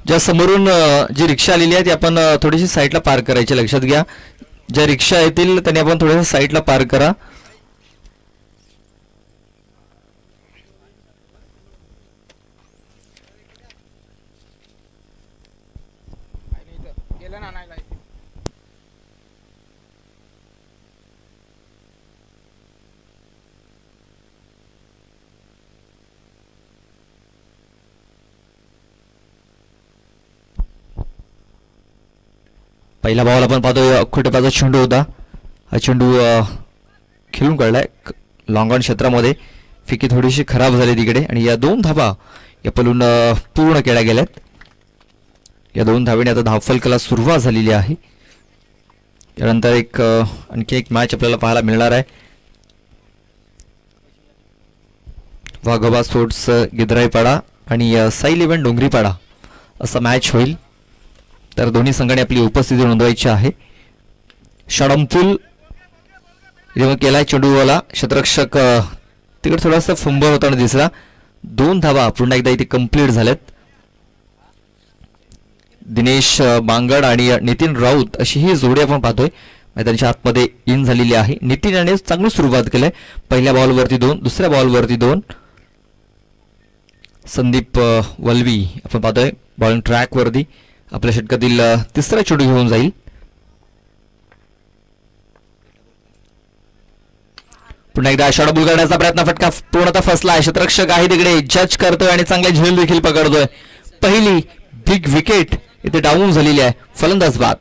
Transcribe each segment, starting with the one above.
ज्या समोरून जी रिक्षा आलेली आहे ती आपण थोडीशी साईडला पार्क करायची, लक्षात घ्या. ज्या रिक्षा येतील त्यांनी आपण थोड्याशा साईडला पार्क करा. पहिला बॉल आपण पाहतोय अख्खुटेपाचा चेंडू होता. हा चेंडू खेळून काढलाय लॉंग ऑन क्षेत्रामध्ये. फिकी थोडीशी खराब झाली तिकडे आणि या 2 धाबा या पलून पूर्ण केल्या गेल्यात. या 2 धावेने आता धावफलकाला सुरुवात झालेली आहे. यानंतर आणखी एक मॅच आपल्याला पाहायला मिळणार आहे. वाघोबा स्पोर्ट्स गिद्राईपाडा आणि साई इलेव्हन डोंगरीपाडा असा मॅच होईल. तर दोन्ही संघाने आपली उपस्थिती नोंदवायची आहे. षडंपूल केलाय चेंडूवाला क्षेत्ररक्षक तिकडे थोडासा फंबल होताना दिसला. 2 धावा पुन्हा एकदा इथे कंप्लीट झाल्यात. दिनेश बांगड आणि नितीन राऊत अशी ही जोडी आपण पाहतोय मैदानाच्या आतमध्ये इन झालेली आहे. नितीन याने चांगली सुरुवात केली. पहिल्या बॉलवरती 2, दुसऱ्या बॉलवरती 2. संदीप वल्वी आपण पाहतोय बॉलिंग ट्रॅक वरती आपल्या षटकातील तिसरा चेंडू घेऊन जाईल. पुन्हा एकदा षडंपूल करण्याचा प्रयत्न, फटका पूर्णतः फसला आहे. क्षेत्ररक्षक आहे तिकडे जज करतोय आणि चांगले झेल देखील पकडतोय. पहिली बिग विकेट इथे डाऊन झालेली आहे. फलंदाज बाद.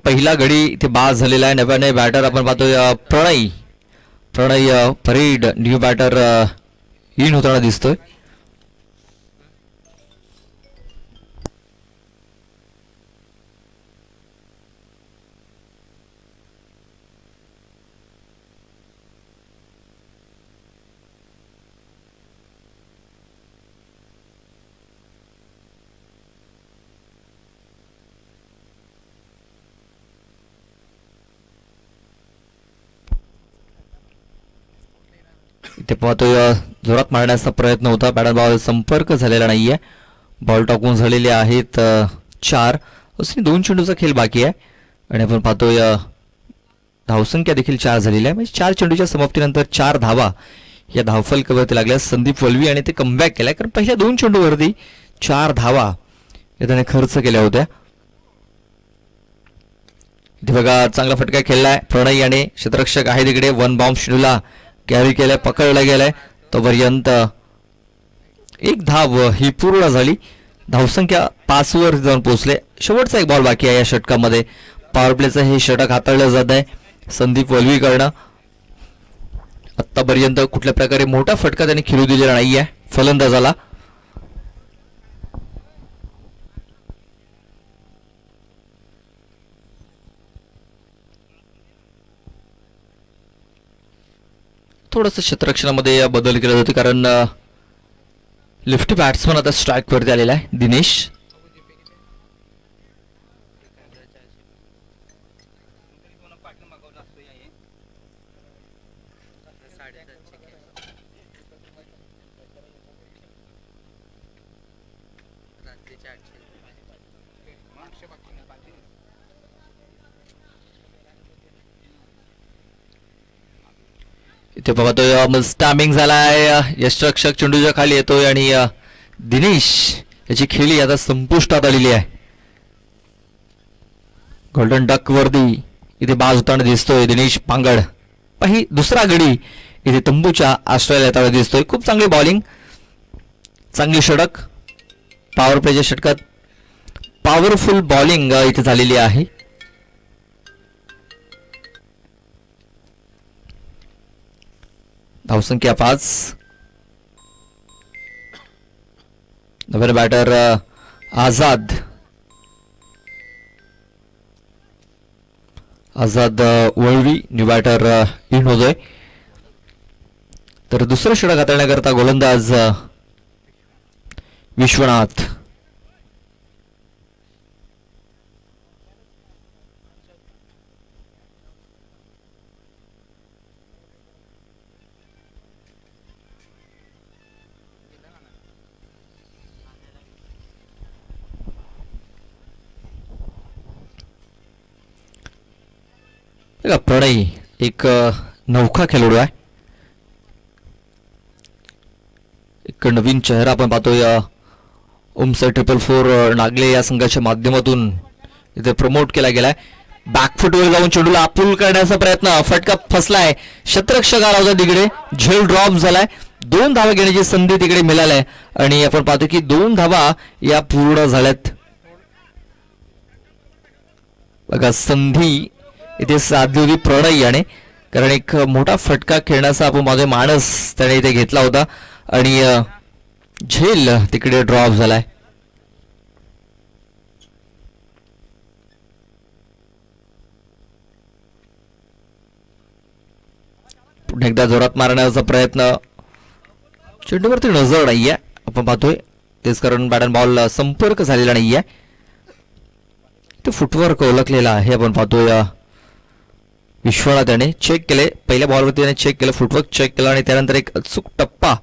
पहिला गडी इथे बाद झालेला आहे. नव्याने बॅटर आपण पाहतोय प्रणय परेड न्यू बॅटर इन होताना दिसतोय. इथे पाहतोय जोरात मारण्याचा प्रयत्न होता. बॅटर बॉल संपर्क झालेला नाहीये. बॉल टाकून झालेले आहेत 4. असे 2 चेंडूचा खेळ बाकी आहे आणि आपण पाहतोय धावसंख्या देखील 4 झालेली आहे. म्हणजे 4 चेंडूच्या समाप्तीनंतर 4 धावा या धावफलकावरती लागल्या संदीप वल्वी आणि ते कमबॅक केलाय. कारण पहिल्या 2 चेंडूवरती 4 धावा या त्याने खर्च केल्या होत्या. इथे बघा चांगला फटका खेळलाय प्रणय याने. क्षेत्ररक्षक आहे तिकडे 1 बॉम्ब चेंडूला कॅरी केलाय, पकडला गेलाय. तोपर्यंत 1 धाव ही पूर्ण झाली. धावसंख्या 5 वर जाऊन पोहोचले. शेवटचा 1 बॉल बाकी आहे या षटकामध्ये. पॉवर प्लेचं हे षटक हाताळलं जात आहे संदीप वल्वीकडनं. आतापर्यंत कुठल्या प्रकारे मोठा फटका त्यांनी खेळू दिलेला नाहीये फलंदाजाला. थोडंसं क्षेत्ररक्षणामध्ये बदल केला जातो कारण लेफ्टी बॅट्समन आता स्ट्राईक वरती आलेला आहे दिनेश. इथे पाहतोय स्टॅमिंग झालाय. यष्टरक्षक चेंडूच्या खाली येतोय आणि दिनेश याची खेळी आता संपुष्टात आलेली आहे. गोल्डन डक वरती इथे बाज होताना दिसतोय दिनेश पांगड. दुसरा गडी इथे तंबूच्या आश्रयाला येताना दिसतोय. खूप चांगली बॉलिंग, चांगली षटक. पॉवर प्लेच्या षटकात पॉवरफुल बॉलिंग इथे झालेली आहे. धावसंख्या 5. नवीन batter Azad Valvi new batter in होतोय. तर दुसरं षटक हाताळण्याकरता गोलंदाज विश्वनाथ. बघा, प्रणय एक नौका खेळाडू आहे. एक नवीन चेहरा आपण पाहतोय. ओमस 444 नागले या संघाच्या माध्यमातून इथे प्रमोट केला गेलाय. बॅकफुटवर जाऊन चेंडूला अपूल करण्याचा प्रयत्न, फटका फसलाय. शतरक्षक आला होता तिकडे, झेल ड्रॉप झालाय. 2 धावा घेण्याची संधी तिकडे मिळाली आणि आपण पाहतो की 2 धावा या पूर्ण झाल्यात. बघा, संधी इथे साधली होती प्रणय याने, कारण एक मोठा फटका खेळण्याचा आपण माझे माणस त्याने इथे घेतला होता आणि झेल तिकडे ड्रॉप झालाय. पुन्हा एकदा जोरात मारण्याचा प्रयत्न, चेंडूवरती नजर नाहीये आपण पाहतोय, तेच कारण बॅट अँड बॉल संपर्क झालेला नाहीये. ते फुटवर्क ओळखलेला आहे आपण पाहतोय. विश्वनाथ याने चेक केले, पहिल्या बॉलवरती त्याने चेक केलं, फुटवर्क चेक केला आणि त्यानंतर एक अचूक टप्पा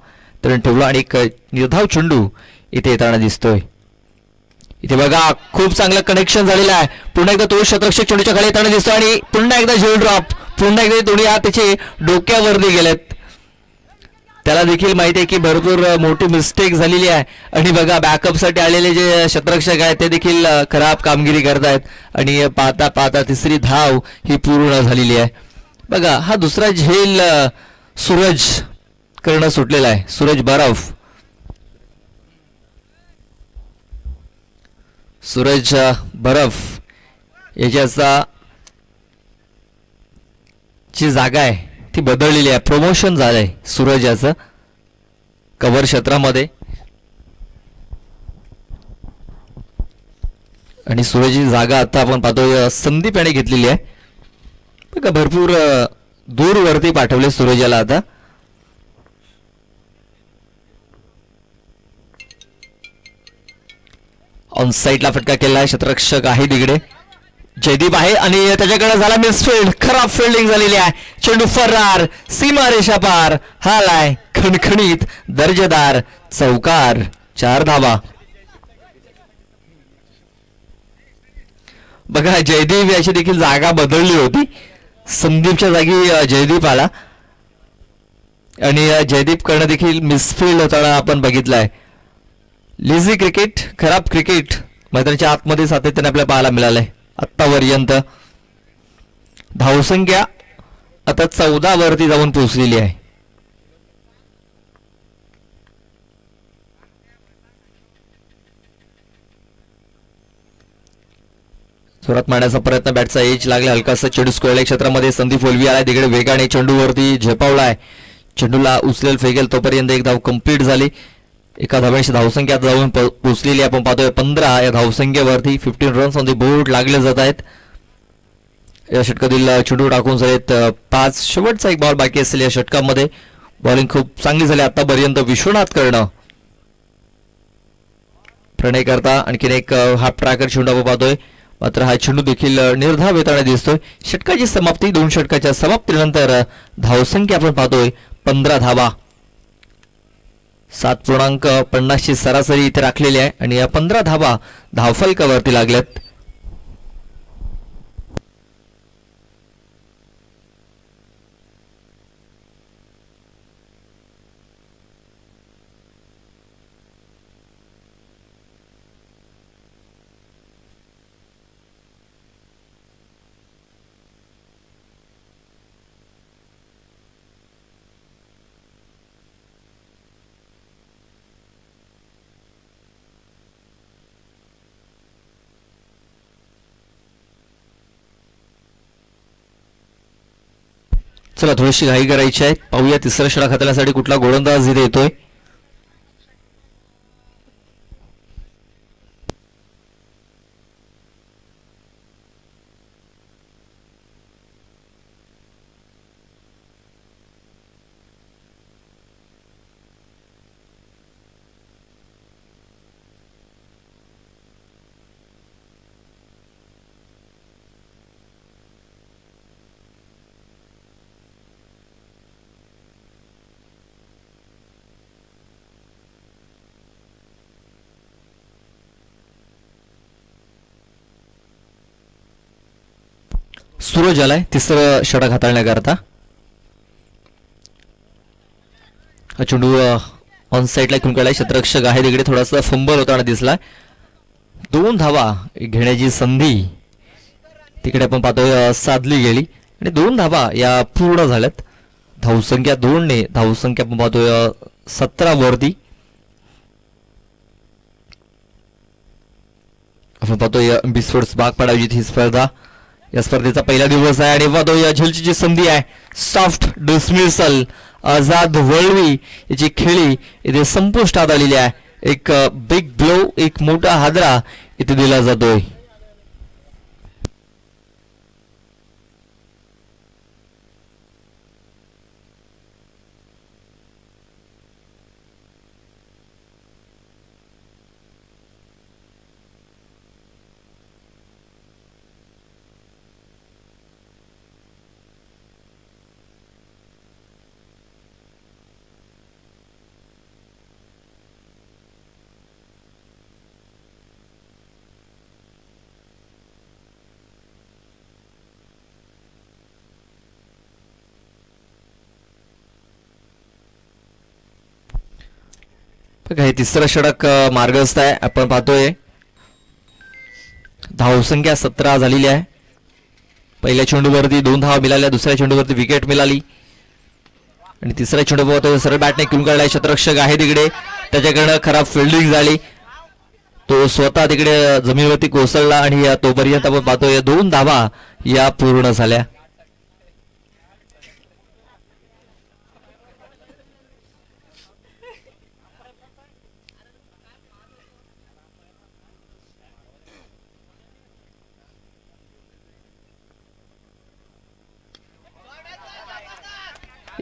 त्याने ठेवला आणि एक निर्धाव चेंडू इथे येताना दिसतोय. इथे बघा, खूप चांगलं कनेक्शन झालेलं आहे. पुन्हा एकदा तो शतरक्षक चेंडूच्या खाली येताना दिसतो आणि पुन्हा एकदा झेल ड्रॉप. पुन्हा एकदा दोन्ही हात त्याचे डोक्यावरती गेलेत. त्याला देखील माहिती आहे की भरपूर मोठी मिस्टेक झालेली आहे आणि बघा, बॅकअपसाठी आलेले जे शतरक्षक आहेत ते देखील खराब कामगिरी करतायत आणि पाहता पाहता तिसरी धाव ही पूर्ण झालेली आहे. बघा, हा दुसरा झेल सूरज करणं सुटलेला आहे. सूरज बरफ, सूरज बरफ याच्याचा जी जागा आहे ती बदललेली आहे. प्रमोशन झालंय सूरज याचं कव्हर क्षेत्रामध्ये आणि सूरजची जागा आता आपण पाहतोय संदीप याने घेतलेली आहे. बघा, भरपूर दूरवरती पाठवले सूरज याला आता. ऑन साईडला फटका केला आहे, शतरक्षक आहे तिकडे, जयदीप आहे आणि त्याच्याकडे झाला मिसफिल्ड, खराब फिल्डिंग झालेली आहे. चेंडू फरार, सीमा रेषा पार, हालाय खणखणीत दर्जेदार चौकार, 4 धावा. बघा, जयदीप याची देखील जागा बदलली होती, संदीपच्या जागी जयदीप आला आणि जयदीप कडनं देखील मिसफिल्ड होताना आपण बघितलंय. लेझी क्रिकेट, खराब क्रिकेट मैदानाच्या आतमध्ये सातत्याने आपल्याला पाहायला मिळालंय आत्तापर्यंत. धावसंख्या आता 14 वरती जाऊन पोहोचलेली आहे. जोरात मारण्याचा प्रयत्न, बॅटचा एज लागला हलकासा, चेंडू स्क्वेअर क्षेत्रामध्ये संदीप ओलवी आलाय तिकडे, वेगाने चेंडूवरती झेपावलाय, चेंडूला उचलेल फेकेल तोपर्यंत एक धाव कंप्लीट झाली. एका धाव्याची धावसंख्या जाऊन पोहोचलेली आपण पाहतोय 15. या धावसंख्येवरती 15 रन्स ऑन द बोर्ड लागले जात आहेत. या षटकातील चेंडू टाकून झालेत 5. शेवटचा एक बॉल बाकी असेल या षटकामध्ये. बॉलिंग खूप चांगली झाली आतापर्यंत विश्वनाथ करणं. प्रणय करता आणखीन एक हाफ ट्रॅकर चेंडू आपण पाहतोय, मात्र हा चेंडू देखील निर्धाव येताना दिसतोय. षटकाची समाप्ती, 2 षटकाच्या समाप्तीनंतर धावसंख्या आपण पाहतोय 15 धावा. 7.50 ची सरासरी इथे राखलेली आहे आणि या 15 धावा धावफलकावरती लागल्यात. चला, थोडीशी घाई करायची आहे. पाहूया तिसरा षटक हाताळण्यासाठी कुठला गोलंदाज इथे येतोय. सूरज आलाय तिसरं षटक हाताळण्याकरता. हा चेंडू ऑन साईडला घेऊन काढलाय. क्षेत्ररक्षक आहे तिकडे थोडासा फंबल होताना दिसला. 2 धावा घेण्याची संधी तिकडे आपण पाहतोय साधली गेली आणि 2 धावा या पूर्ण झाल्यात. धावसंख्या 2 ने धावसंख्या आपण पाहतोय 17 वरती. आपण पाहतोय बिस्फोट भाग पाडायची ही स्पर्धा. या स्पर्धेचा पहिला दिवस आहे आणि पाहतोय या झेलची जी संधी आहे. सॉफ्ट डिसमिसल आझाद वळवी याची खेळी इथे संपुष्टात आलेली आहे. एक बिग ब्लो एक मोठा हादरा इथे दिला जातोय. हे तिसरं षटक मार्गस्थ आहे. आपण पाहतोय धावसंख्या 17 झालेली आहे. पहिल्या चेंडूवरती 2 धावा मिळाल्या. दुसऱ्या चेंडूवरती विकेट मिळाली आणि तिसऱ्या चेंडूवर सरळ बॅटने घेऊन काढलाय. क्षेत्ररक्षक आहे तिकडे त्याच्याकडनं खराब फिल्डिंग झाली. तो स्वतः तिकडे जमिनीवरती कोसळला आणि तोपर्यंत आपण पाहतोय 2 धावा या पूर्ण झाल्या.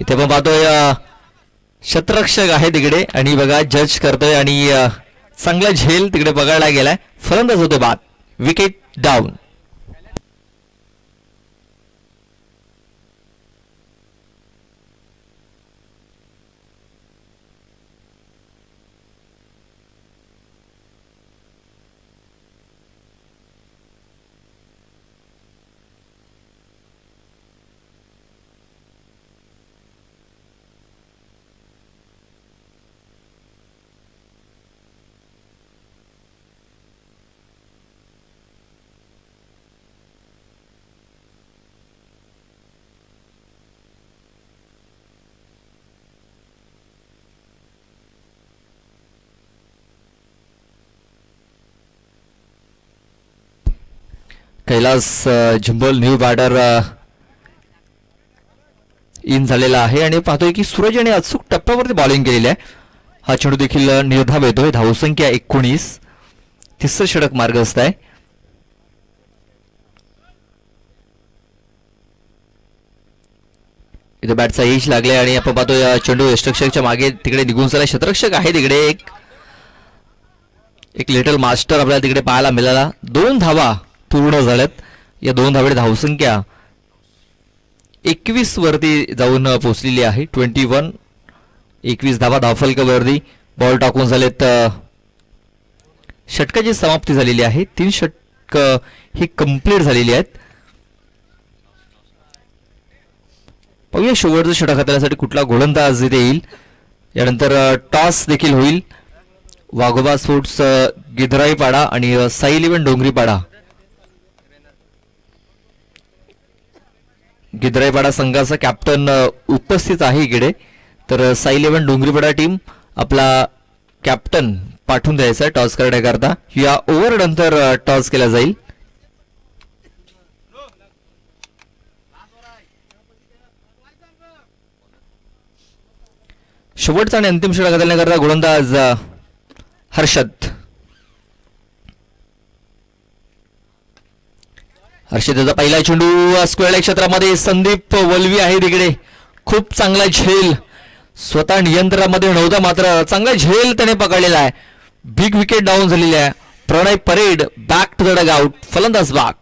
इथे पण पाहतोय क्षेत्ररक्षक आहे तिकडे आणि बघा जज करतोय आणि चांगला झेल तिकडे बघायला गेलाय. फलंदाज होतो बाद. Wicket down. Kailas Jhumbal new batter in झालेला आहे आणि पाहतोय की सूरज याने अचूक टप्प्यावरती बॉलिंग केलेली आहे. हा चेंडू देखील निर्धाव येतोय. धावसंख्या 19. तिसरं षटक मार्गस्थ आहे. इथे बॅटचा एज लागलाय आणि आपण पाहतोय चेंडू यष्टरक्षकच्या मागे तिकडे निघून झाला. क्षेत्ररक्षक आहे तिकडे एक लिटल मास्टर आपल्याला तिकडे पाहायला मिळाला. 2 धावा पूर्ण झाल्यात. या 2 धावेची धावसंख्या 21 वरती जाऊन पोहोचलेली आहे. 21. 21 धावा धावफलकावरती. बॉल टाकून झालेत. षटकाची समाप्ती झालेली आहे. 3 षटक ही कंप्लीट झालेली आहेत. पाहूया शेवटचं षटक हाताळण्यासाठी कुठला गोलंदाज इथे येईल. यानंतर टॉस देखील होईल. वाघोबा स्पोर्ट्स गिधराईपाडा आणि साई इलेव्हन डोंगरीपाडा. गिधराईपाडा संघाचा कॅप्टन उपस्थित आहे इकडे. तर साई इलेव्हन डोंगरीपाडा टीम आपला कॅप्टन पाठवून द्यायचा टॉस करण्याकरता. या ओव्हर नंतर टॉस केला जाईल. शेवटचा आणि अंतिम षटक हाताळण्याकरता गोलंदाज हर्षद. हर्षदाचा पहिला चेंडू स्क्वेअर क्षेत्रामध्ये. संदीप वलवी आहे तिकडे. खूप चांगला झेल. स्वतः नियंत्रणामध्ये नव्हता मात्र चांगला झेल त्याने पकडलेला आहे. बिग विकेट डाऊन झालेली आहे. Pranay Pared back to the dugout. फलंदाज बाग.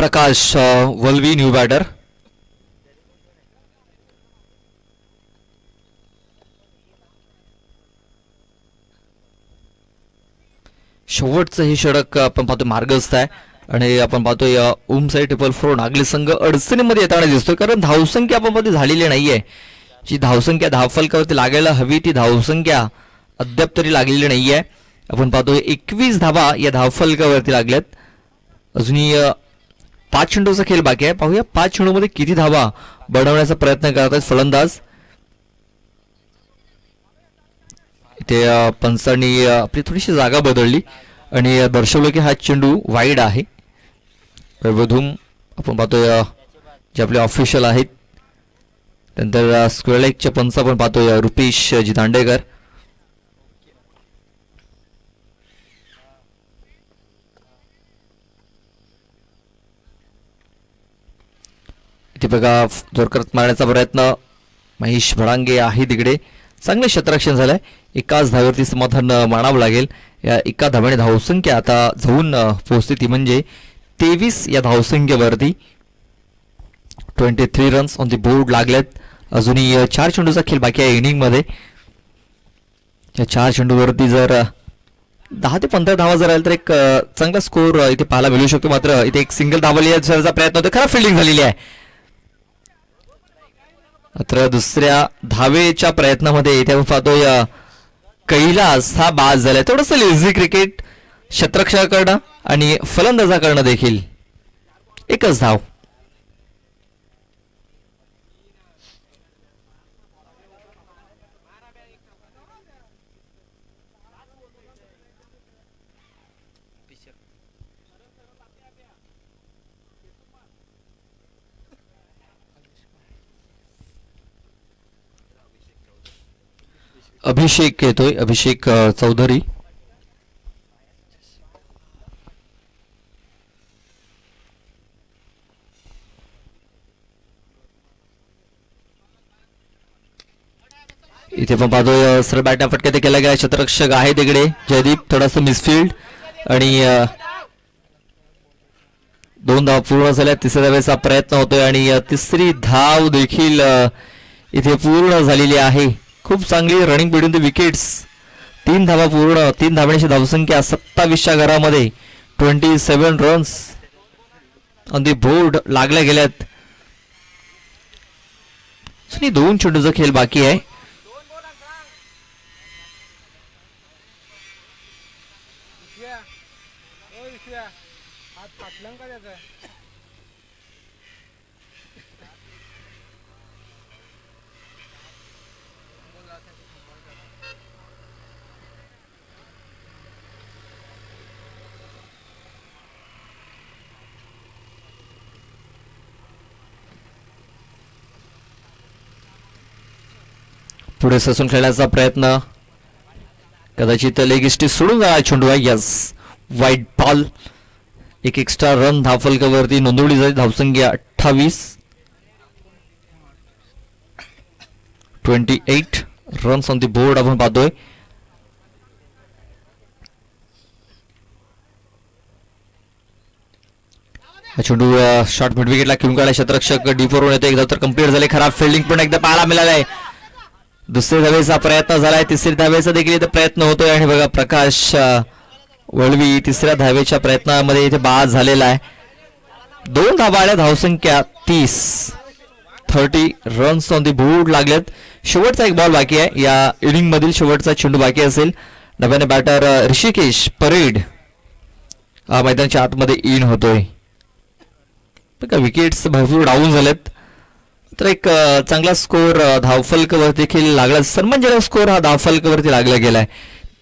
Prakash Valvi new batter. शेवटचं हे षटक आपण पाहतो मार्गस्थ आहे आणि आपण पाहतोय ओम साई ट्रिपल फोर नागली संघ अडचणीमध्ये येताना दिसतोय, कारण धावसंख्या आपण पाहतो झालेली नाहीये. जी धावसंख्या धावफलकावरती लागायला हवी ती धावसंख्या अद्याप तरी लागलेली नाहीये. आपण पाहतोय 21 धावा या धावफलकावरती लागल्यात. अजूनही 5 चेंडूचा खेळ बाकी आहे. पाहूया 5 चेंडूमध्ये किती धावा बनवण्याचा प्रयत्न करत आहेत फलंदाज. इथे पंचांनी आपली थोडीशी जागा बदलली आणि दर्शवलं की हा चेंडू वाईड आहे. वैभवधूम आपण पाहतोय जे आपले ऑफिशियल आहेत. नंतर स्क्वेअर लेगचे पंच आपण पाहतोय रुपेश दांडेकर. इथे बघा जोरकरत मारण्याचा प्रयत्न महेश भडांगे आहे तिकडे. चांगले क्षेत्ररक्षण झालंय. एकाच धावेवरती समाधान मानावं लागेल. या एका धाव्याने धावसंख्या आता जाऊन पोहोचते ती म्हणजे 23 या धावसंख्येवरती. 23 रन्स ऑन दी बोर्ड लागलेत. अजूनही 4 चेंडूचा खेळ बाकी आहे इनिंगमध्ये. या 4 चेंडूवरती जर 10 ते 15 धावा जर आल्या तर एक चांगला स्कोर इथे पाहायला मिळू शकतो. मात्र इथे एक सिंगल धावा लिहायचा प्रयत्न होतो. खराब फिल्डिंग झालेली आहे. मात्र दुसऱ्या धावेच्या प्रयत्नामध्ये इथे आपण पाहतोय कैलास हा बाद झालाय. थोडंसं लेझी क्रिकेट क्षेत्ररक्षकाकडनं आणि फलंदाजाकडनं देखील. एकच धाव. अभिषेक येतोय. अभिषेक चौधरी. इथे पण पाहतोय सरळ बॅटना फटका ते केला गेला. क्षेत्ररक्षक आहे तिकडे जयदीप. थोडासा मिसफिल्ड आणि 2 धाव पूर्ण झाल्या. तिसऱ्या धावेचा प्रयत्न होतोय आणि तिसरी धाव देखील इथे पूर्ण झालेली आहे. खूप चांगली रनिंग बिटवीन द विकेट्स. 3 धावा पूर्ण. 3 धावण्याची धावसंख्या 27च्या घरामध्ये 27 रन्स ऑन दी बोर्ड लागल्या गेल्यात. 2 चेंडूचा खेळ बाकी आहे. पुढे ससून खेळण्याचा प्रयत्न. कदाचित लेगिस्टी सोडून जाणार चेंडू आहे. यस, वाईट बॉल. एक एक्स्ट्रा रन धावफलकावरती नोंदवली जाईल. धावसंख्या 28. 28 रन्स ऑन दी बोर्ड आपण पाहतोय. चेंडू शॉर्ट मिड विकेटला घेऊन काढला. क्षेत्ररक्षक डीपवरून येतो. एकदा तर कम्प्लीट झाले. खराब फिल्डिंग पण एकदा पाहायला मिळालाय. दुसऱ्या धावेचा प्रयत्न झालाय. तिसऱ्या धावेचा देखील इथे प्रयत्न होतोय आणि बघा प्रकाश वळवी तिसऱ्या धावेच्या प्रयत्नामध्ये इथे बाद झालेला आहे. 2 धावा आल्या. धावसंख्या 30. 30 रन्स ऑन दी बोर्ड लागलेत. शेवटचा एक बॉल बाकी आहे. या इनिंग मधील शेवटचा चेंडू बाकी असेल. नव्याने बॅटर ऋषिकेश परेड मैदानाच्या आतमध्ये इन होतोय. बघा विकेट्स भरपूर डाऊन झालेत. तर एक चांगला स्कोर धावफलकावरती देखील लागला. सन्मानजनक स्कोर हा धावफलकावरती लागला गेलाय.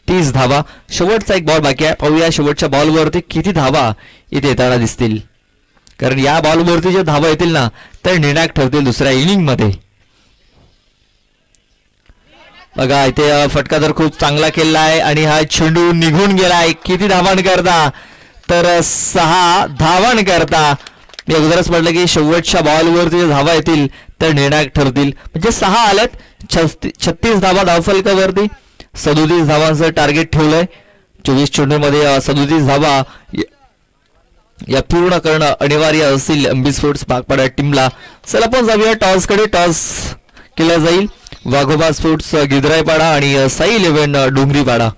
30 धावा. शेवटचा एक बॉल बाकी आहे. पाहूया शेवटच्या बॉलवरती किती धावा इथे येताना दिसतील, कारण या बॉलवरती जे धावा येतील ना तर निर्णायक ठरतील दुसऱ्या इनिंग मध्ये. बघा इथे फटका तर खूप चांगला केला आहे आणि हा चेंडू निघून गेलाय. किती धावान करता तर 6 धावान करता. मी अगोदरच म्हटलं की शेवटच्या बॉलवरती जे धावा येतील तर निर्णायक ठरतील. म्हणजे 6 आल्यात. 36 धावा धावफलकावरती. 37 धावांचं टार्गेट ठेवलंय. 24 चेंडूमध्ये 37 धावा या पूर्ण करणं अनिवार्य असेल एमबी स्पोर्ट्स बागपाडा टीमला. चला आपण जाऊया टॉसकडे. टॉस केला जाईल वाघोबा स्पोर्ट्स गिदराईपाडा आणि साई 11 डोंगरीपाडा.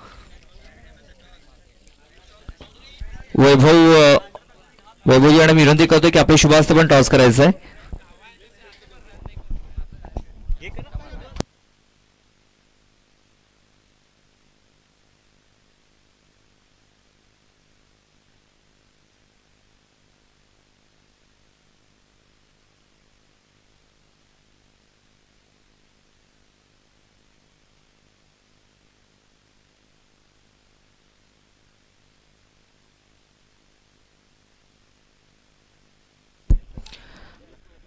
वैभव यांना विनंती करतो की आपले शुभास्त्र पण टॉस करायचं आहे.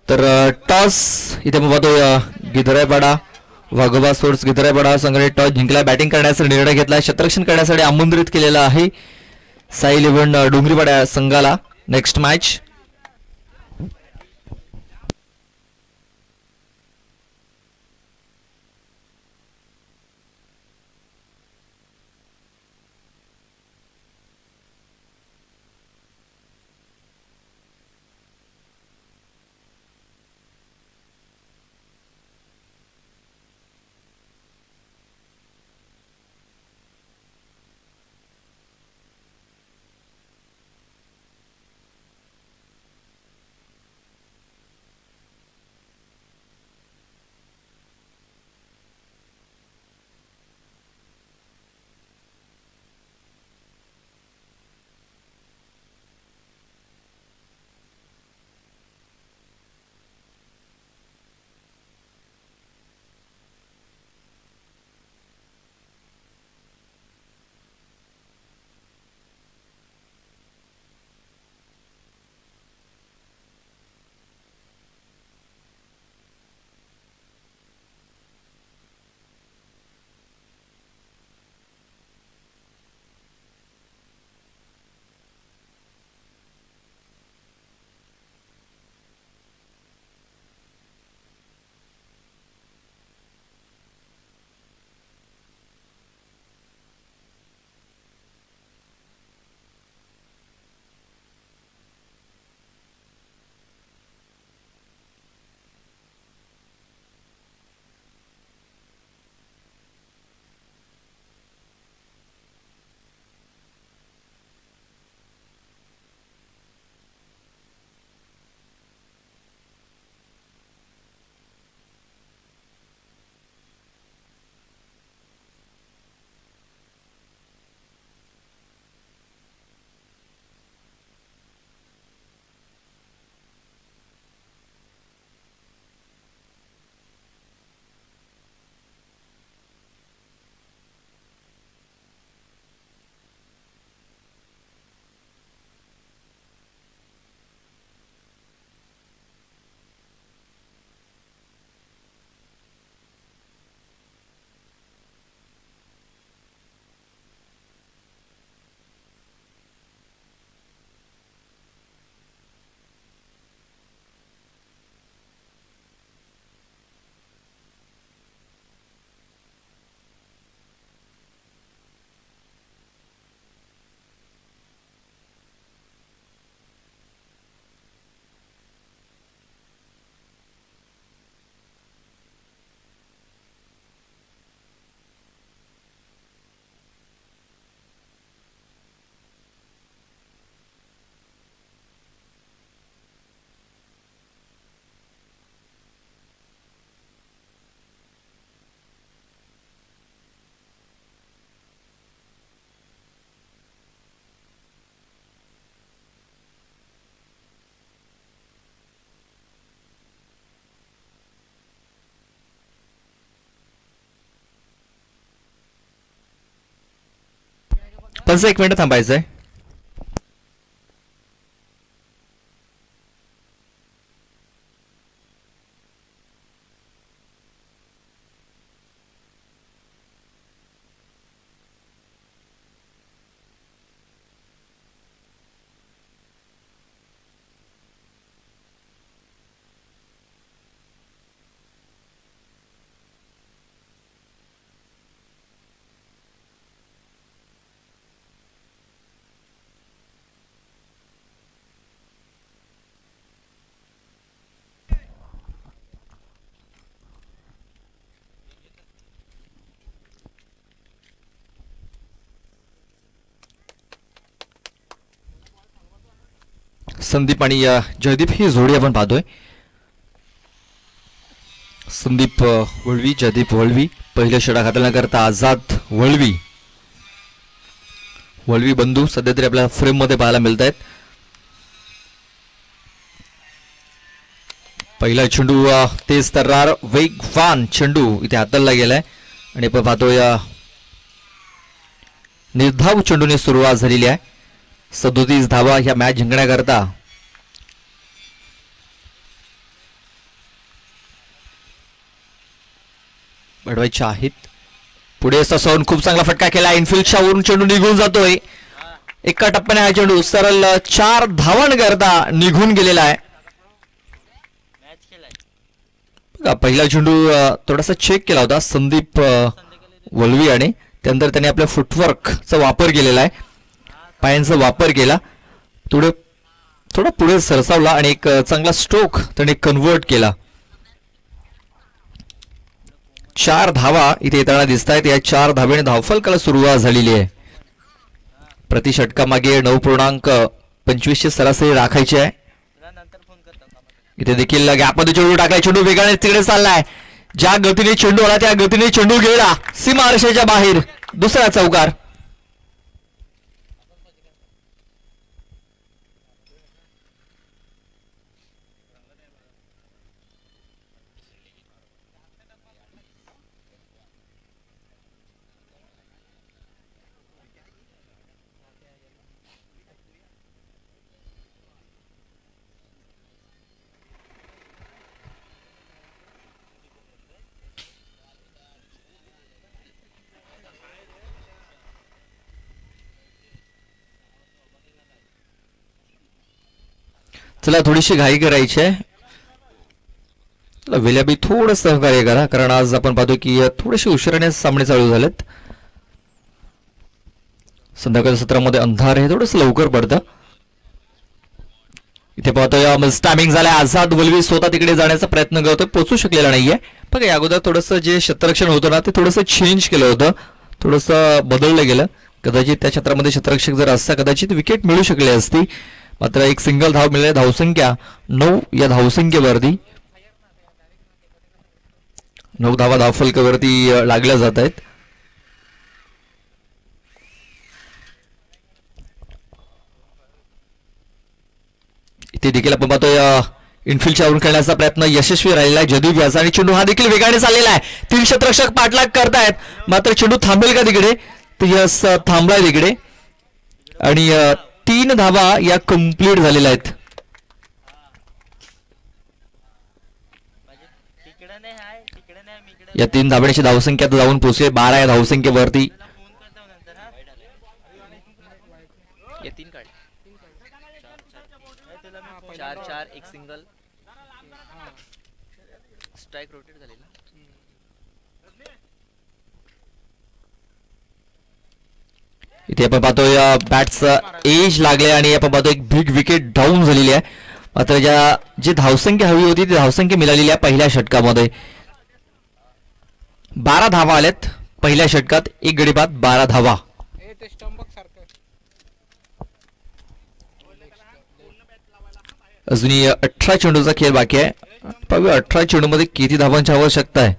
तर टॉस इथे पाहतो गिधराईपाडा वाघोबा स्पोर्ट्स गिधराईपाडा संघाने टॉस जिंकला. बॅटिंग करण्याचा निर्णय घेतला. क्षेत्ररक्षण करण्यासाठी आमंत्रित केलेला आहे साई 11 डोंगरीपाडा संघाला. नेक्स्ट मॅच पंच 1 मिनिट थांबायचं आहे. संदीप आणि जयदीप ही जोडी आपण पाहतोय. संदीप वळवी, जयदीप वळवी. पहिलं षटक हाताळण्या करता आझाद वळवी. वळवी बंधू सध्या तरी आपल्या फ्रेम मध्ये पाहायला मिळत आहेत. पहिला चेंडू तेज तर्रार वेगवान चेंडू इथे हाताळला गेलाय आणि आपण पाहतोय निर्धाव चेंडूने सुरुवात झालेली आहे. 37 धावा ह्या मॅच जिंकण्याकरता बढवायच्या आहेत. पुढे ससावून खूप चांगला फटका केला. इनफिल्डच्या वरून चेंडू निघून जातोय. एका टप्प्याने हा चेंडू सरळ 4 धावांकरता निघून गेलेला आहे. पहिला चेंडू थोडासा चेक केला होता संदीप वळवी आणि त्यानंतर त्याने आपल्या फुटवर्कचा वापर केलेला आहे. पायांचा वापर केला. थोडा पुढे सरसावला आणि एक चांगला स्ट्रोक त्याने कन्वर्ट केला. 4 धावा इथे येताना दिसत आहेत. या 4 धावेने धावफलकाला सुरुवात झालेली आहे. प्रति षटकामागे 9.25 सरासरी राखायची आहे. इथे देखील गॅपमध्ये चेंडू टाकलाय. चेंडू वेगाने तिकडे चाललाय. ज्या गतीने चेंडू आला त्या गतीने चेंडू गेला सीमारेषेच्या बाहेर. दुसरा चौकार. चला थोडीशी घाई करायची आहे. वेल्याबी थोडं सहकार्य करा कारण आज आपण पाहतो की थोडेसे उशिराने सामने चालू झालेत. संध्याकाळच्या सत्रामध्ये अंधार हे थोडंसं लवकर पडतं. इथे पाहतोय टायमिंग झालाय. आझाद वल्वी स्वतः तिकडे जाण्याचा प्रयत्न करतोय. पोहोचू शकलेला नाहीये. बघा या अगोदर थोडंसं जे क्षेत्ररक्षण होतं ना ते थोडंसं चेंज केलं होतं. थोडंसं बदललं गेलं. कदाचित त्या क्षेत्रामध्ये क्षेत्ररक्षक जर असता कदाचित विकेट मिळू शकली असती. मात्र एक सिंगल धाव मिळाली. धावसंख्या 9 या धावसंख्येवरती 9 धावा धावफलकावरती लागल्या जात आहेत. इथे देखील आपण पाहतोय इनफिल्डच्या वरून खेळण्याचा प्रयत्न यशस्वी राहिलेला आहे जयदीप व्यास आणि चेंडू हा देखील वेगाने चाललेला आहे. 3 क्षेत्ररक्षक पाठलाग करतायत. मात्र चेंडू थांबेल का तिकडे. तर यस थांबलाय तिकडे आणि 3 धावा या कंप्लीट झालेल्या आहेत. या 3 धावण्याची धावसंख्या जाऊन पोहोचली 12 या धावसंख्येवरती. एक सिंगल स्ट्राइक रोटेट झालेला. इथे आपण पाहतोय बॅट्सचं एज लागले आणि आपण पाहतोय एक बिग विकेट डाऊन झालेली आहे. मात्र जी धावसंख्या हवी होती ती धावसंख्या मिळालेली आहे. पहिल्या षटकामध्ये 12 धावा आल्यात. पहिल्या षटकात एक गडी बाद 12 धावा. अजूनही 18 चेंडूचा खेळ बाकी आहे. पाहूया 18 चेंडूमध्ये किती धावांची आवश्यकता आहे.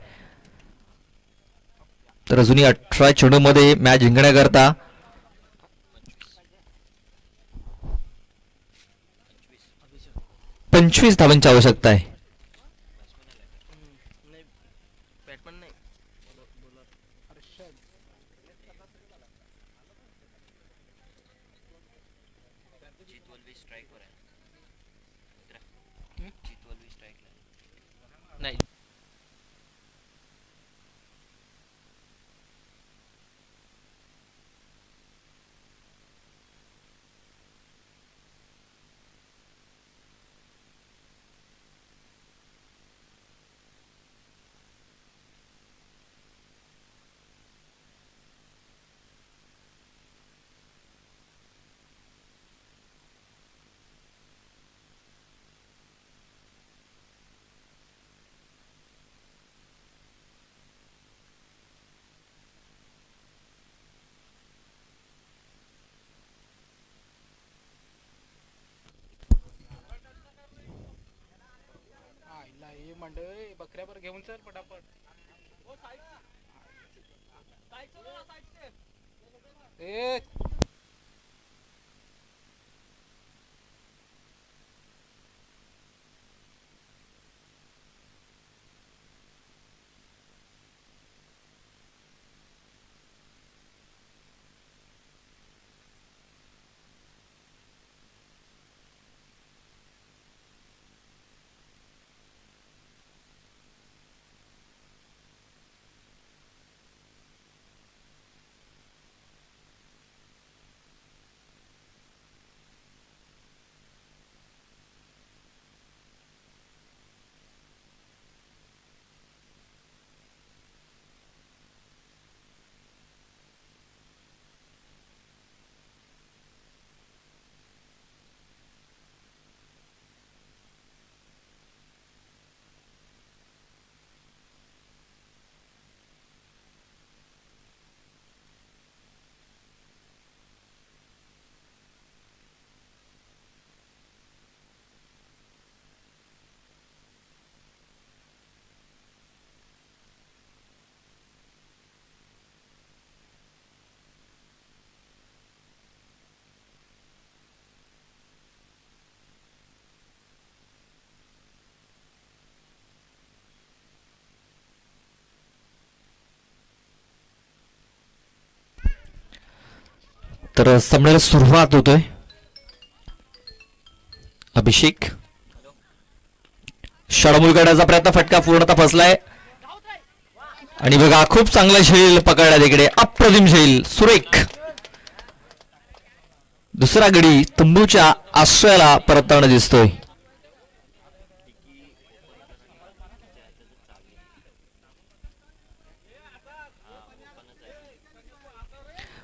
तर अजूनही 18 चेंडूमध्ये मॅच जिंकण्याकरता 25 धावांची आवश्यकता आहे. नाही मंडळी बकऱ्यावर घेऊन चल पटापट. ए तर सामन्याला सुरुवात होतोय. अभिषेक षडमूल करण्याचा प्रयत्न, फटका पूर्णतः फसलाय. आणि बघा खूप चांगला झेल पकडला तिकडे, अप्रतिम झेल, सुरेख. दुसरा गडी तंबूच्या आश्रयाला परतताना दिसतोय.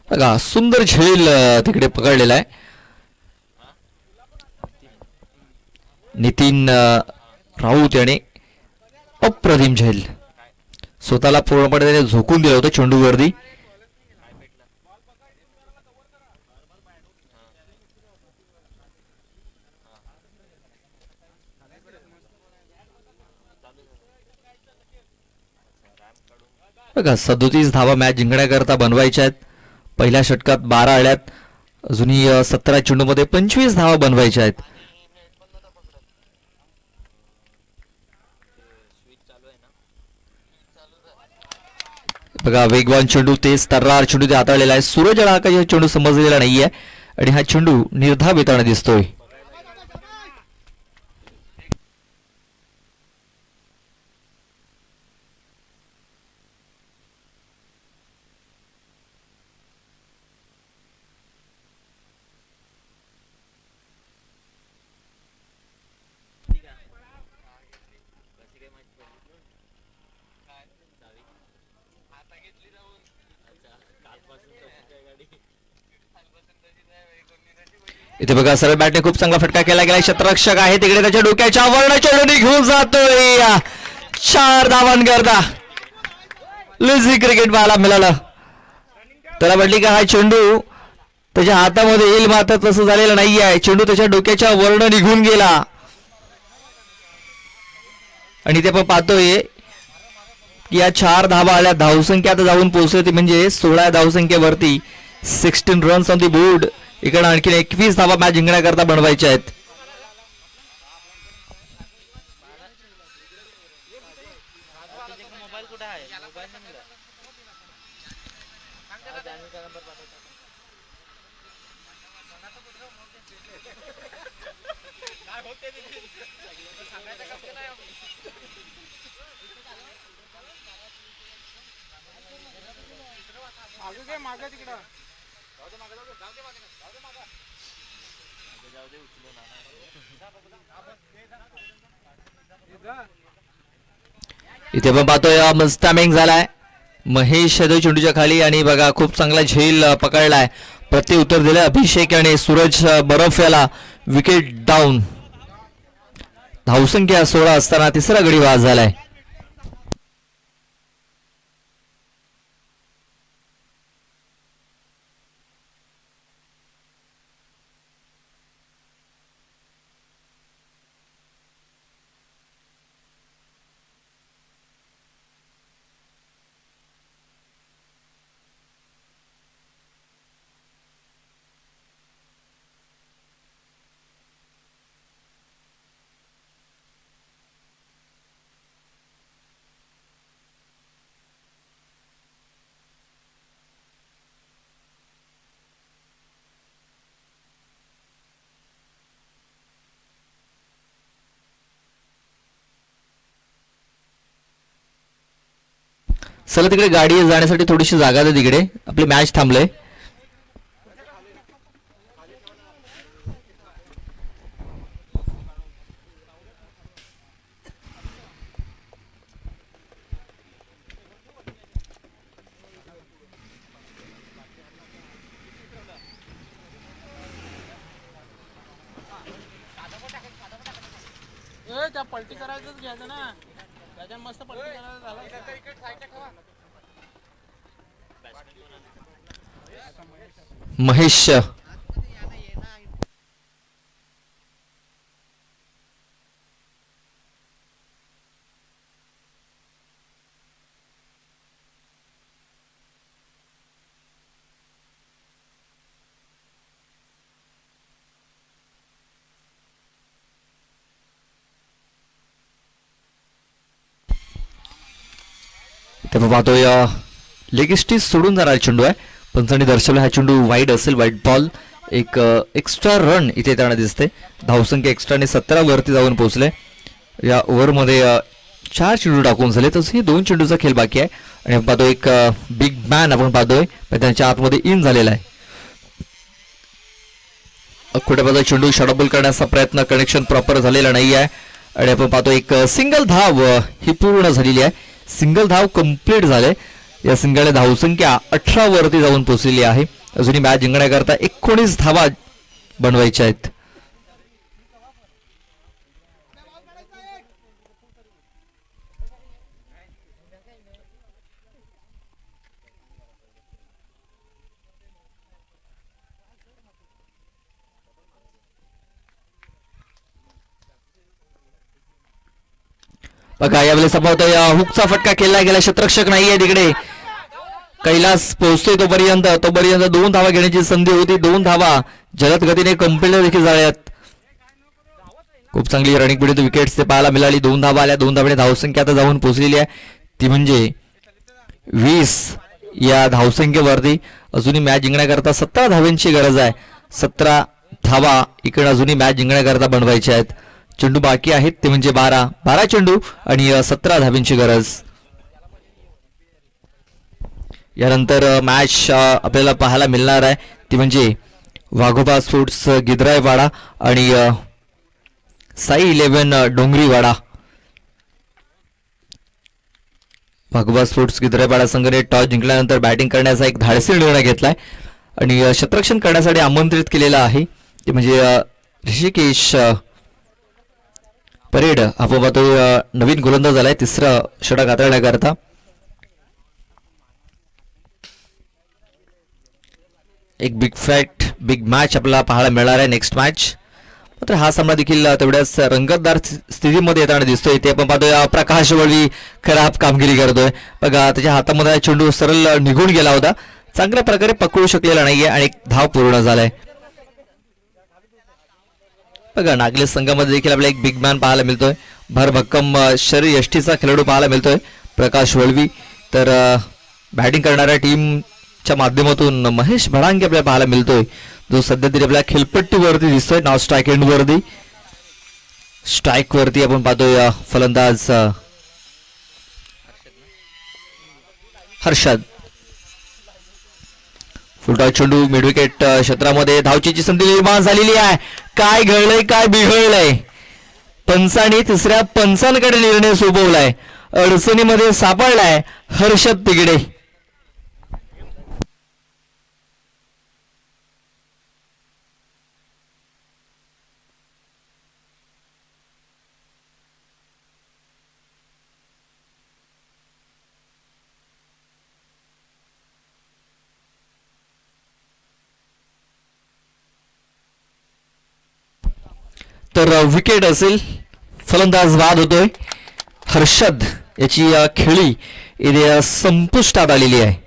बघा सुंदर झेल तिकडे पकडलेला आहे. नितीन राऊत याने अप्रतिम झेल, स्वतःला पूर्णपणे त्याने झोकून दिलं होतं चेंडूवरती. बघा 37 धावा मॅच जिंकण्याकरता बनवायच्या आहेत. पहिल्या षटकात 12 आल्यात, अजूनही 17 चेंडूमध्ये 25 धावा बनवायच्या आहेत. बघा वेगवान चेंडू, तेज तर्रार चेंडू ते हाताळलेला आहे. सूरज हा काही चेंडू समजलेला नाहीये आणि हा चेंडू निर्धाव येताना दिसतोय. इथे बघा सरळ बॅटने खूप चांगला फटका केला गेला. क्षेत्ररक्षक आहे तिकडे, त्याच्या डोक्याच्या वर्ण चेंडू घेऊन जातोय. 4 धावांकरता लुझी क्रिकेट पाहायला मिळालं. त्याला म्हटली का हा चेंडू त्याच्या हातामध्ये येईल, मात्र तसं झालेलं नाही आहे. चेंडू त्याच्या डोक्याच्या वर्ण निघून गेला. आणि ते पण पाहतोय की या 4 धावा आल्या, धावसंख्या आता जाऊन पोहोचली ती म्हणजे 16 धावसंख्येवरती. 16 रन्स ऑन दी बोर्ड. इकडे आणखी 21 धावा मॅच जिंकण्याकरता बनवायच्या आहेत. मोबाईल कुठे आहे? मोबाईल नाही मिळत. मागे घे, मागे तिकडं. इथे पण पाहतोय मस्त टायमिंग झालाय. महेश यादव चेंडूच्या खाली आणि बघा खूप चांगला झेल पकडलाय. प्रत्युत्तर दिलं अभिषेक आणि सूरज बरफ याला. Wicket down. धावसंख्या 16 असताना तिसरा गडी बाद झालाय. चला तिकडे गाडी जाण्यासाठी थोडीशी जागा दे तिकडे, आपली मॅच थांबलंय. त्या पलटी करायचंच घ्यायचं ना, त्याच्या मस्त पलटी करायचं झालं. महेश तेव्हा पाहतोय लेगिस्टीस सोडून जाणारा चेंडू आहे. पंचांनी दर्शवला हा चेंडू वाईड असेल, वाईट बॉल. एक एक्स्ट्रा रन इथे येताना दिसते. धावसंख्या एक्स्ट्राने 17 वरती जाऊन पोहोचले. या ओव्हरमध्ये 4 चेंडू टाकून झाले, तसंही 2 चेंडूचा खेळ बाकी आहे. आणि आपण पाहतो एक बिग मॅन आपण पाहतोय त्यांच्या आतमध्ये इन झालेला आहे. खोट्याबाजा चेंडू शॉर्टबॉल करण्याचा प्रयत्न, कनेक्शन प्रॉपर झालेला नाही आहे. आणि आपण पाहतो एक सिंगल धाव ही पूर्ण झालेली आहे. सिंगल धाव कंप्लीट झाले. या सिंगलने धावसंख्या 18 वरती जाऊन पोहोचलेली आहे. अजूनही मॅच जिंकण्याकरता 19 धावा बनवायच्या आहेत. बघा यावेळेस पाहतोय हुकचा फटका केला गेला, क्षेत्ररक्षक नाहीये तिकडे. कैलास पोहोचतोय तोपर्यंत 2 धावा घेण्याची संधी होती. 2 धावा जलद गतीने कंप्लीट देखील झाल्यात. खूप चांगली रनिंग पिढी विकेट्स ते पाहायला मिळाली. 2 धावा आल्या. 2 धावाने धावसंख्या आता जाऊन पोहोचलेली आहे, ती म्हणजे 20 या धावसंख्येवरती. अजूनही मॅच जिंकण्याकरता 17 धावांची गरज आहे. 17 धावा इकडे अजूनही मॅच जिंकण्याकरता बनवायच्या आहेत. चेंडू बाकी आहेत ते म्हणजे 12 चेंडू आणि 17 धावांची गरज. यानंतर मॅच आपल्याला पाहायला मिळणार आहे, ती म्हणजे वाघोबा स्पोर्ट्स गिद्राईवाडा आणि साई 11 डोंगरीवाडा. वाघोबा स्पोर्ट्स गिद्राईवाडा संघाने टॉस जिंकल्यानंतर बॅटिंग करण्याचा एक धाडसी निर्णय घेतलाय आणि क्षेत्ररक्षण करण्यासाठी आमंत्रित केलेलं आहे, ते म्हणजे ऋषिकेश परेड. आपण पाहतोय नवीन गोलंदाज झालाय 3रं षटक हाताळण्याकरता. एक बिग मॅच आपल्याला पाहायला मिळणार आहे नेक्स्ट मॅच. मात्र हा सामना देखील तेवढ्याच रंगतदार स्थितीमध्ये येताना दिसतोय. ते आपण पाहतोय प्रकाश वळवी खराब कामगिरी करतोय. बघा त्याच्या हातामध्ये चेंडू सरळ निघून गेला होता, चांगल्या प्रकारे पकडू शकलेला नाहीये आणि एक धाव पूर्ण झालाय. बघा नागले संघामध्ये देखील आपल्याला एक बिग मॅन पाहायला मिळतोय. भरभक्कम शरीर यष्टीचा खेळाडू पाहायला मिळतोय प्रकाश वळवी. तर बॅटिंग करणाऱ्या टीमच्या माध्यमातून महेश भडांगे आपल्याला पाहायला मिळतोय, जो सध्या तरी आपल्या खेळपट्टीवरती दिसतोय. नाव स्ट्राईक एंड वरती. स्ट्राईक वरती आपण पाहतोय फलंदाज हर्षद. फुलटॉस चेंडू मिड विकेट क्षेत्रामध्ये धावचीची संधी निर्माण झालेली आहे. काय घडलंय, काय बिघडलंय. पंचांनी 3ऱ्या पंचांकडे निर्णय सोपवलाय. अडचणीमध्ये सापडलाय हर्षद तिकडे. तर विकेट असेल, फलंदाज बाद होतोय. हर्षद याची खेळी इथे संपुष्टात आलेली आहे.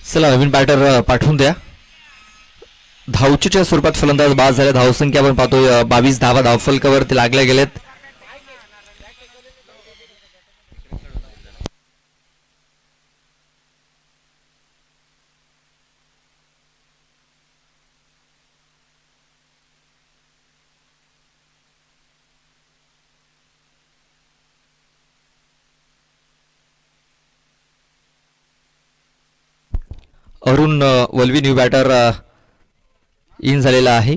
चला नवीन बॅटर पाठवून द्या. धावचीच्या स्वरूपात फलंदाज बाद झाले. धावसंख्या आपण पाहतोय 22 धावा धावफलकावरती लागल्या गेलेत. Arun Valvi new batter in झालेला आहे.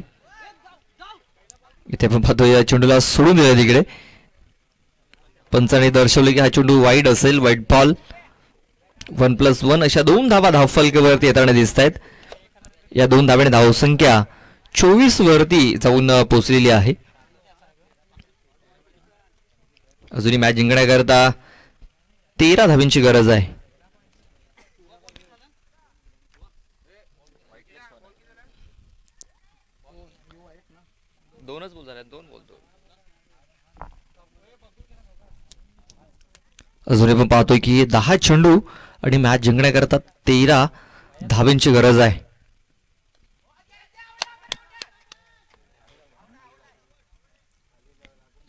इथे आपण पाहतो या चेंडूला सोडून दिला तिकडे. पंचाने दर्शवले की हा चेंडू वाईड असेल. Wide ball. 1+1 अशा 2 धावा धावफलकावरती येताना दिसत आहेत. या 2 धाव्याने धावसंख्या 24 वरती जाऊन पोहोचलेली आहे. अजूनही मॅच जिंकण्याकरता 13 धाव्यांची गरज आहे. दोनच बोल झाले, 2 बोलतो. अजूनही आपण पाहतोय की 10 चेंडू आणि मॅच जिंकण्याकरता 13 धाव्यांची गरज आहे.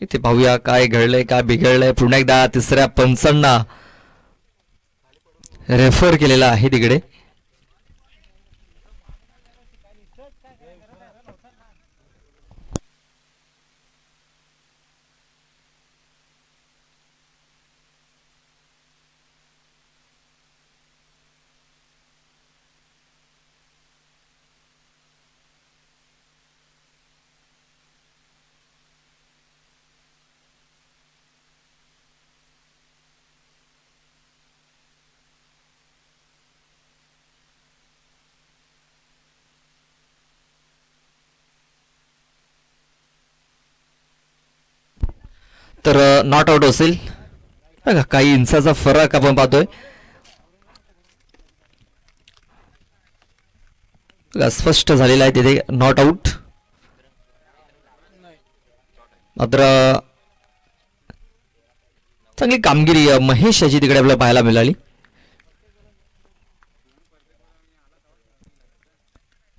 इथे पाहूया काय घडलंय काय बिघडलंय. पुन्हा एकदा तिसऱ्या पंचांना रेफर केलेला आहे तिकडे. तर नॉट आउट असेल बघा. काही इंचाचा फरक आपण पाहतोय. स्पष्ट झालेला आहे तिथे नॉट आउट. मात्र चांगली कामगिरी महेश याची तिकडे आपल्याला पाहायला मिळाली.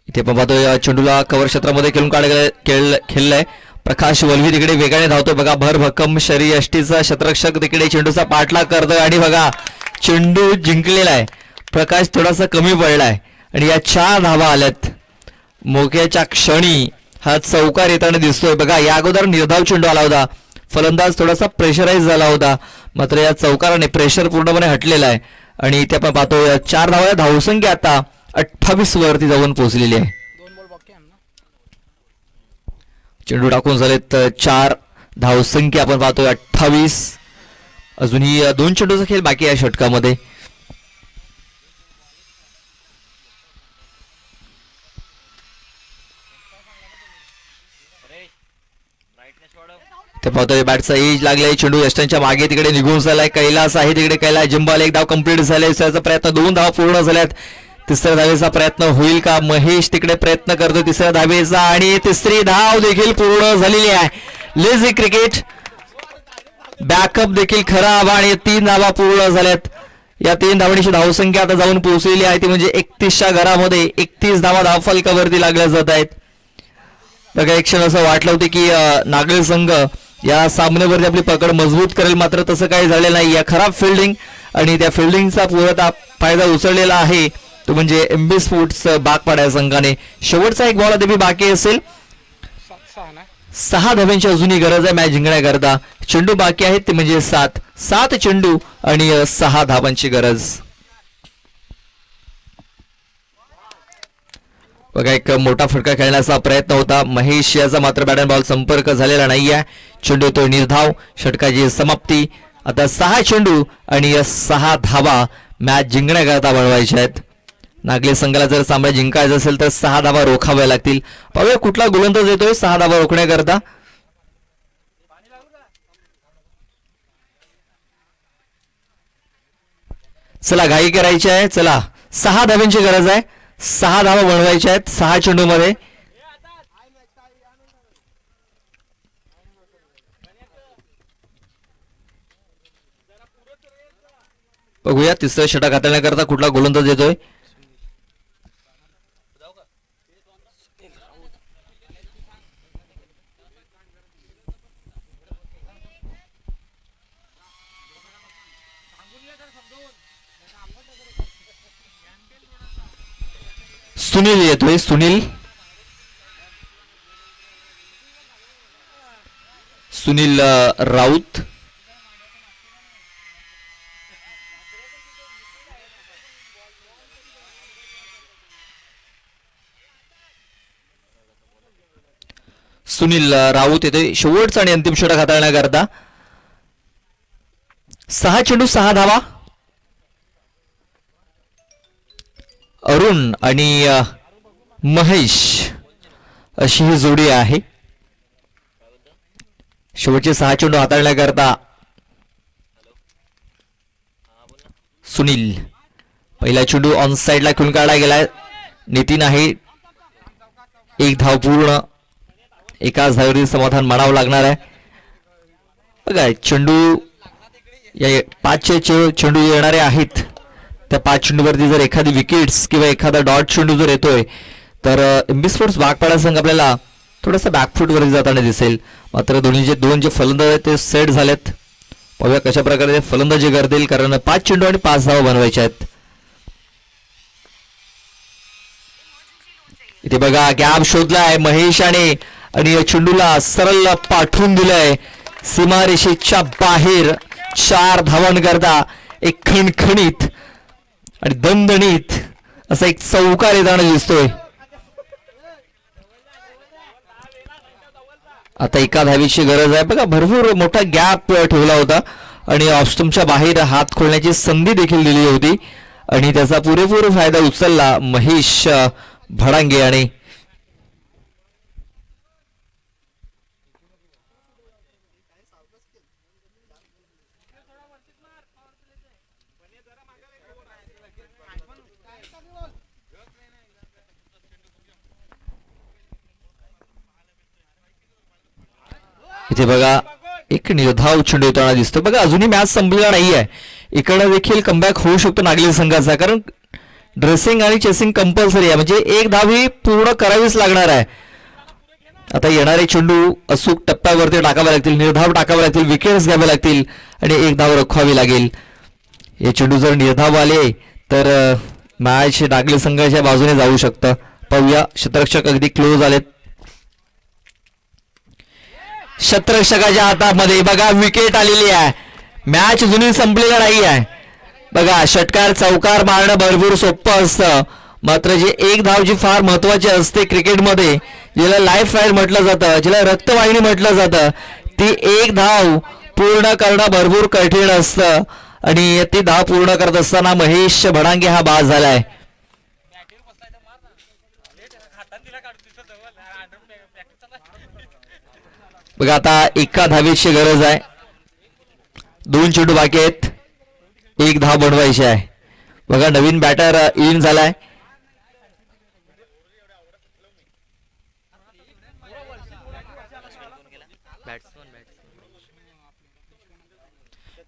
इथे आपण पाहतोय चेंडूला कव्हर क्षेत्रामध्ये खेळून खेळलाय. प्रकाश वल्वी तिकडे वेगाने धावतोय बघा. भरभक्कम शरीयष्टीचा शतरक्षक तिकडे चेंडूचा पाठलाग करतोय आणि बघा चेंडू जिंकलेला आहे. प्रकाश थोडासा कमी पडलाय आणि या 4 धावा आल्यात. मोक्याच्या क्षणी हा चौकार येताना दिसतोय बघा. या अगोदर निर्धाव चेंडू आला होता. फलंदाज थोडासा प्रेशराईज झाला होता. मात्र या चौकाराने प्रेशर पूर्णपणे हटलेला आहे आणि इथे आपण पाहतोय 4 धावा. धावसंख्या आता 28 वरती जाऊन पोहोचलेली आहे. 2 बॉल बाकी आहे ना. चेंडू टाकून झालेत 4. धावसंख्या आपण पाहतोय 28. अजूनही 2 चेंडूचा खेळ बाकी आहे षटकामध्ये. ते पाहतोय बॅटचा एज लागलाय. चेंडू यष्टांच्या मागे तिकडे निघून झालाय. कैलास आहे तिकडे. कैलास जिंबाल. 1 धाव कंप्लीट झालाय. दुसऱ्याचा प्रयत्न. 2 धाव पूर्ण झाल्यात. तिसऱ्या धावेचा प्रयत्न होईल का. महेश तिकडे प्रयत्न करतो तिसऱ्या धावेचा आणि तिसरी धाव देखील पूर्ण झालेली आहे. लेझी क्रिकेट बॅकअप देखील खराब आणि 3 धावा पूर्ण झाल्यात. या 3 धावांची धावसंख्या आता जाऊन पोहोचलेली आहे ती म्हणजे 31च्या घरामध्ये 31 धावा धावफलकावरती लागल्या जात आहेत. बघा एक क्षण असं वाटलं होतं की नागल संघ या सामन्यावरती आपली पकड मजबूत करेल. मात्र तसं काही झालेलं नाही. या खराब फिल्डिंग आणि त्या फिल्डिंगचा पुरता फायदा उचललेला आहे तो म्हणजे एमबी स्पोर्ट्स बागपाडा संघाने. शेवटचा एक बॉल अद्याप बाकी असेल. 6 धाव्यांची अजूनही गरज आहे मॅच जिंकण्याकरता. चेंडू बाकी आहेत ते म्हणजे 7 चेंडू आणि 6 धावांची गरज. बघा एक मोठा फटका खेळण्याचा प्रयत्न होता महेश याचा. मात्र बॅट अँड बॉल संपर्क झालेला नाहीये. चेंडू तो निर्धाव. षटकाची समाप्ती. आता 6 चेंडू आणि 6 धावा मॅच जिंकण्याकरता बनवायच्या आहेत. नागले संघाला जर सामना जिंकायचा असेल तर 6 धावा रोखाव्या लागतील. पाहूया कुठला गोलंदाज येतोय 6 धावा रोखण्याकरता. चला घाई करायची आहे. चला 6 धाव्यांची गरज आहे. 6 धावा बनवायच्या आहेत 6 चेंडू मध्ये. बघूया तिसरं षटक हाताळण्याकरता कुठला गोलंदाज येतोय. सुनील येतोय. सुनील सुनील राऊत. सुनील राऊत येते शेवटचा आणि अंतिम षटक हाताळण्याकरता. 6 चेंडू 6 धावा. अरुण आणि महेश अशी ही जोडी आहे. शेवटचे 6 चेंडू हाताळण्याकरता सुनील. पहिला चेंडू ऑन साइडला खेळून काढला गेलाय. नितीन आहे. 1 धाव पूर्ण. एकाच धावेवरती समाधान मानावं लागणार आहे. बघा चेंडू या 5 चेंडू येणारे आहेत. त्या 5 चेंडूवरती जर एखादी विकेट्स किंवा एखादा डॉट चेंडू जर येतोय तर एमबी स्पोर्ट्स बागपाडा संघ आपल्याला थोडासा बॅकफूटवरती जाताना दिसेल. मात्र दोन जे फलंदाज आहेत ते सेट झालेत. पाहूया कशा प्रकारे ते फलंदाजी करतील, कारण 5 चेंडू आणि 5 धावा बनवायच्या आहेत. इथे बघा गॅप शोधलाय महेशाने आणि चेंडूला सरळ पाठवून दिलंय सीमारेषेच्या बाहेर. 4 धावांकरता एक खणखणीत आणि दणदणीत असा एक चौकार येताना दिसतोय. आता एका धावीची गरज आहे. बघा भरपूर मोठा गॅप ठेवला होता आणि ऑफस्टंपच्या बाहेर हात खोलण्याची संधी देखील दिली होती आणि त्याचा पुरेपूर फायदा उचलला महेश भडांगे. आणि इथे बघा एक निर्धाव चेंडू येताना दिसतो. बघा अजूनही मॅच संपलेला नाहीये. इकडे देखील कमबॅक होऊ शकतो नागली संघाचा, कारण ड्रेसिंग आणि चेसिंग कंपल्सरी आहे. म्हणजे 1 धाव ही पूर्ण करावीच लागणार आहे. आता येणारे चेंडू अचूक टप्प्यावरती टाकावे लागतील, निर्धाव टाकावे लागतील, विकेट्स घ्यावे लागतील आणि 1 धाव रखवावी लागेल. हे चेंडू जर निर्धाव आले तर मॅच नागली संघाच्या बाजूने जाऊ शकतं. पाहूया क्षेत्ररक्षक अगदी क्लोज आलेत. क्षेत्ररक्षकाच्या हातामध्ये बघा विकेट आलेली आहे. मॅच जुनी संपलेला नाही आहे. बघा षटकार चौकार मारणं भरपूर सोपं असतं, मात्र जे 1 धाव जी फार महत्वाची असते क्रिकेटमध्ये, ज्याला लाईफ राईड म्हटलं जातं, ज्याला रक्तवाहिनी म्हटलं जातं, ती 1 धाव पूर्ण करणं भरपूर कठीण असतं आणि ती धाव पूर्ण करत असताना महेश भडांगे हा बाद झालाय. बघा आता एका धावेची गरज आहे. 2 चेंडू बाकी आहेत. 1 धाव बनवायची आहे. बघा नवीन बॅटर इन झालाय.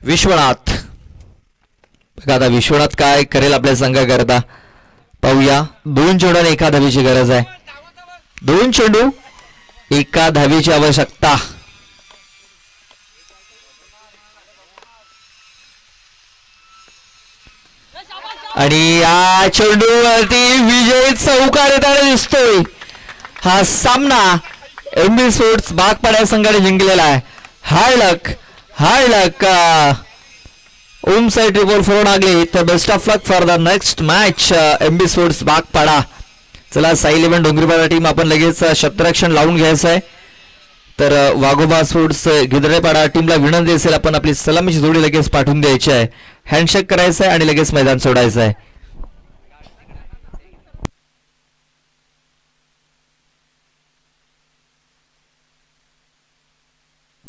विश्वनाथ. बघा आता विश्वनाथ काय करेल आपल्या संघाकरता पाहूया. 2 चेंडू आणि 1 धावेची गरज आहे. 2 चेंडू 1 धावेची आवश्यकता. आणि या चेंडूवरती विजय चौकार येताना दिसतोय. हा सामना एमबी स्पोर्ट्स बागपाडा संघाने जिंकलेला आहे. Hard luck Om side triple 4 लागले तर best of luck for the next match MB sports Bagpada. चला साई 11 डोंगरीपाडा टीम आपण लगेच क्षेत्ररक्षण लावून घ्यायचं आहे. तर वाघोबा स्पोर्ट्स गिदरेपाडा टीमला विनंती असेल आपण आपली सलामीची जोडी लगेच पाठवून द्यायची आहे. हँडशेक करायचं आहे आणि लगेच मैदान सोडायचं आहे.